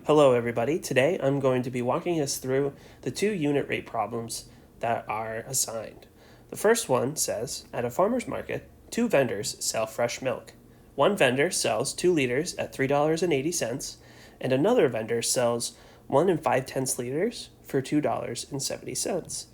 Hello everybody, today I'm going to be walking us through the two unit rate problems that are assigned. The first one says, at a farmer's market, two vendors sell fresh milk. One vendor sells 2 liters at $3.80 and another vendor sells 1 5/10 liters for $2.70.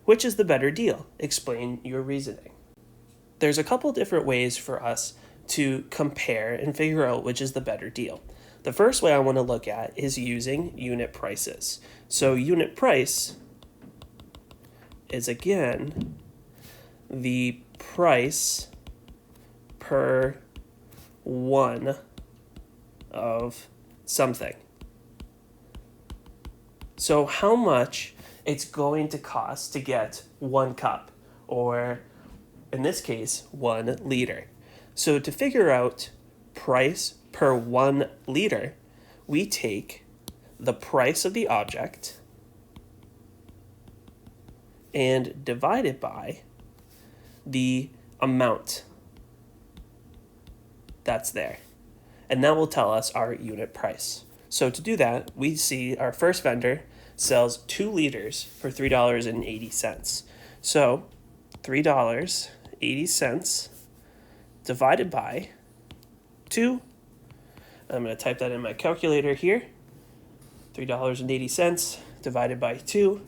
Which is the better deal? Explain your reasoning. There's a couple different ways for us to compare and figure out which is the better deal. The first way I want to look at is using unit prices. So unit price is, again, the price per one of something. So how much it's going to cost to get 1 cup, or in this case, 1 liter. So to figure out price per 1 liter, we take the price of the object and divide it by the amount that's there. And that will tell us our unit price. So to do that, we see our first vendor sells 2 liters for $3.80. So $3.80 divided by 2. I'm going to type that in my calculator here. $3.80 divided by 2.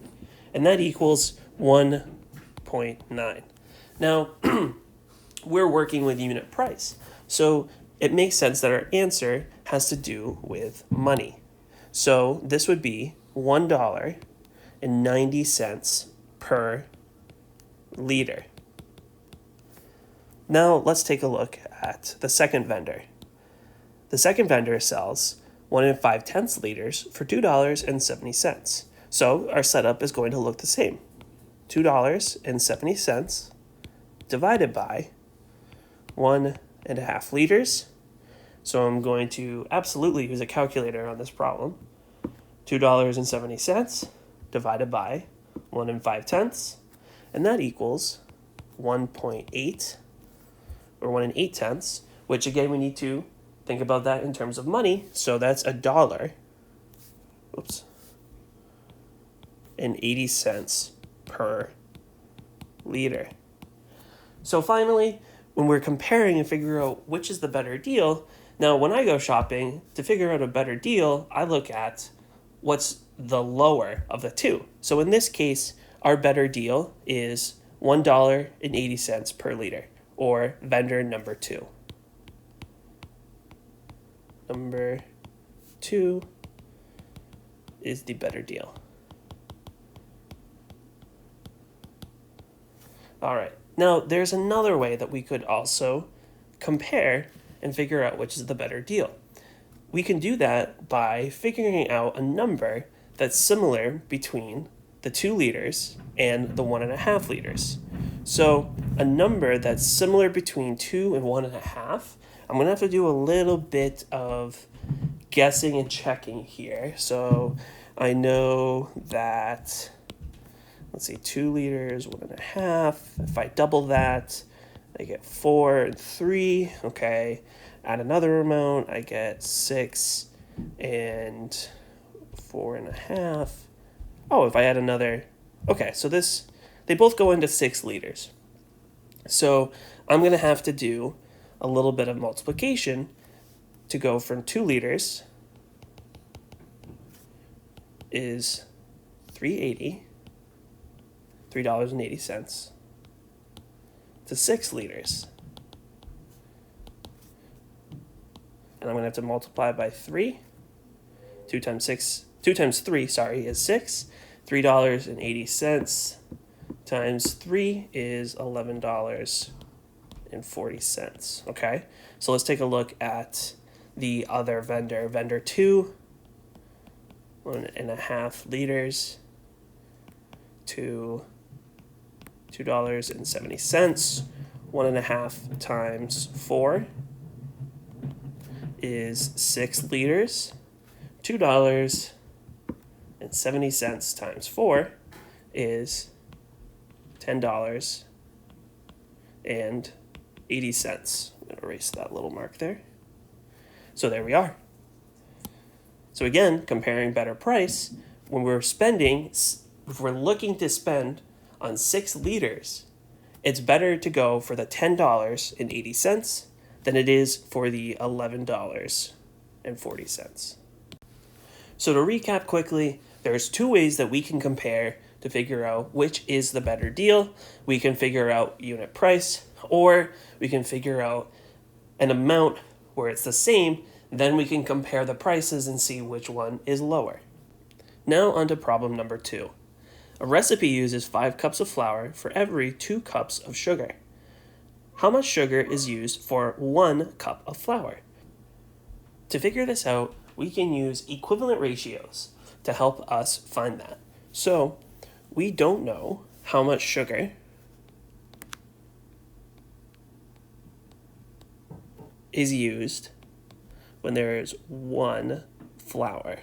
And that equals 1.9. Now, we're working with unit price. So it makes sense that our answer has to do with money. So this would be $1.90 per liter. Now let's take a look at the second vendor. The second vendor sells 1 5/10 liters for $2.70. So our setup is going to look the same. $2.70 divided by 1.5 liters. So I'm going to absolutely use a calculator on this problem. $2.70 divided by 1 5/10, and that equals 1.8 or 1 8/10, which again we need to think about that in terms of money. So that's $1.80 per liter. So finally, when we're comparing and figuring out which is the better deal, now when I go shopping to figure out a better deal, I look at what's the lower of the two. So in this case, our better deal is $1.80 per liter, or vendor number 2. Number 2 is the better deal. All right, now there's another way that we could also compare and figure out which is the better deal. We can do that by figuring out a number that's similar between the 2 liters and the 1.5 liters. So a number that's similar between 2 and 1.5, I'm going to have to do a little bit of guessing and checking here. So I know that, let's see, 2 liters, 1.5. If I double that, I get 4 and 3. Okay. Add another amount, I get 6 and 4.5. Oh, if I add another, okay, so they both go into 6 liters. So I'm going to have to do a little bit of multiplication to go from 2 liters is $3.80 to 6 liters. And I'm going to have to multiply by 3. 2 times 3, is 6. $3.80 times 3 is $11.40. Okay, so let's take a look at the other vendor. Vendor 2, 1.5 liters to $2.70. 1.5 times 4 is 6 liters. $2.70 times 4 is $10.80. I'm going to erase that little mark there. So there we are. So again, comparing better price, when if we're looking to spend on 6 liters, it's better to go for the $10.80 than it is for the $11.40. So to recap quickly, there's 2 ways that we can compare to figure out which is the better deal. We can figure out unit price, or we can figure out an amount where it's the same. Then we can compare the prices and see which one is lower. Now on to problem number 2. A recipe uses 5 cups of flour for every 2 cups of sugar. How much sugar is used for 1 cup of flour? To figure this out, we can use equivalent ratios to help us find that. So we don't know how much sugar is used when there is 1 flour.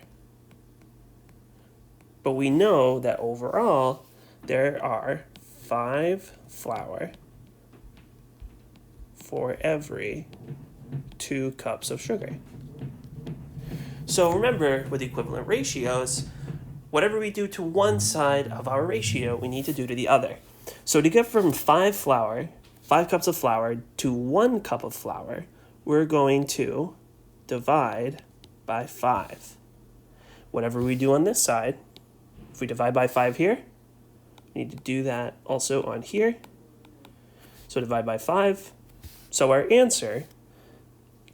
But we know that overall there are 5 flour for every 2 cups of sugar. So remember, with equivalent ratios, whatever we do to one side of our ratio, we need to do to the other. So to get from 5 cups of flour to 1 cup of flour, we're going to divide by 5. Whatever we do on this side, if we divide by 5 here, we need to do that also on here. So divide by 5. So our answer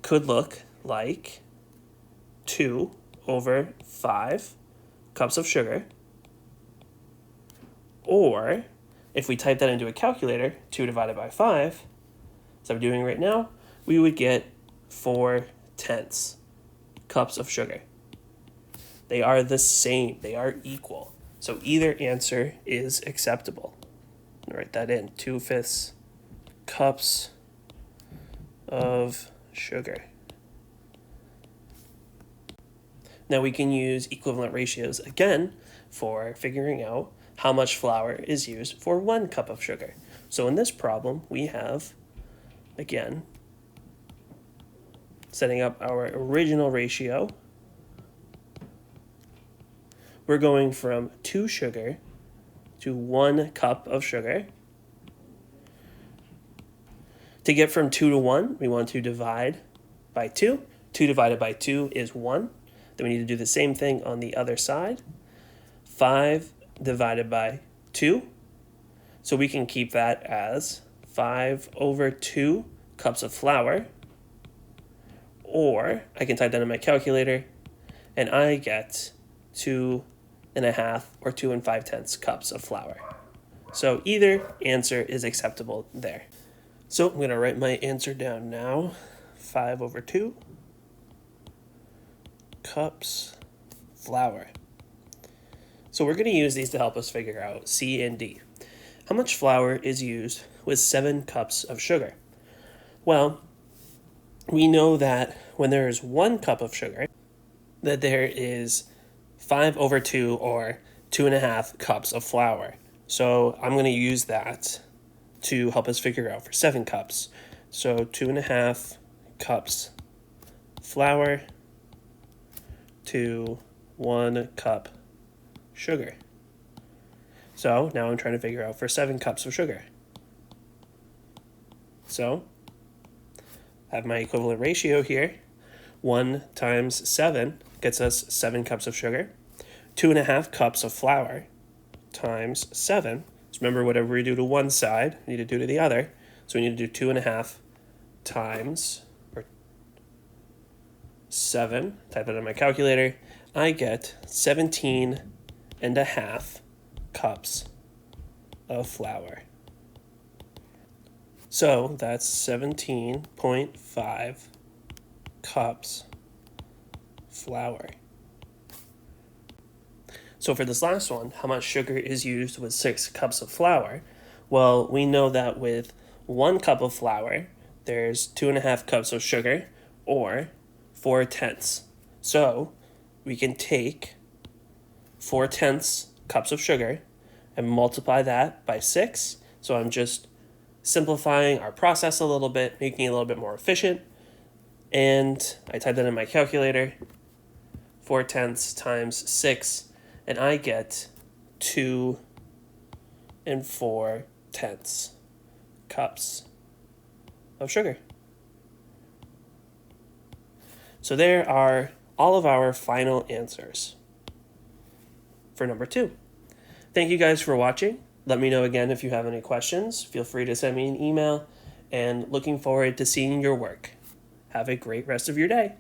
could look like 2 over 5 cups of sugar. Or if we type that into a calculator, 2 divided by 5, as I'm doing right now, we would get 4/10 cups of sugar. They are the same, they are equal. So either answer is acceptable. I'll write that in, 2/5 cups of sugar. Now we can use equivalent ratios again for figuring out how much flour is used for 1 cup of sugar. So in this problem, we have, again, setting up our original ratio. We're going from 2 sugar to 1 cup of sugar. To get from 2 to 1, we want to divide by 2. 2 divided by 2 is 1. Then we need to do the same thing on the other side. 5 divided by 2. So we can keep that as 5 over 2 cups of flour. Or I can type that in my calculator, and I get 2.5 or 2 5/10 cups of flour. So either answer is acceptable there. So I'm going to write my answer down now. 5 over 2 cups flour. So we're going to use these to help us figure out C and D. How much flour is used with 7 cups of sugar? Well, we know that when there is 1 cup of sugar, that there is 5 over 2 or 2.5 cups of flour. So I'm going to use that to help us figure out for 7 cups. So 2.5 cups flour to 1 cup sugar. So now I'm trying to figure out for 7 cups of sugar. So I have my equivalent ratio here. 1 times 7 gets us 7 cups of sugar. 2.5 cups of flour times 7. So remember, whatever we do to one side, we need to do to the other. So we need to do 2.5 times 7. Type that in my calculator. I get 17.5 cups of flour. So that's 17.5 cups flour. So for this last one, how much sugar is used with 6 cups of flour? Well, we know that with 1 cup of flour, there's 2.5 cups of sugar, or 4/10. So we can take 4/10 cups of sugar and multiply that by 6. So I'm just simplifying our process a little bit, making it a little bit more efficient. And I type that in my calculator. 4/10 times 6, and I get 2 4/10 cups of sugar. So there are all of our final answers for number 2. Thank you guys for watching. Let me know again if you have any questions. Feel free to send me an email, and looking forward to seeing your work. Have a great rest of your day.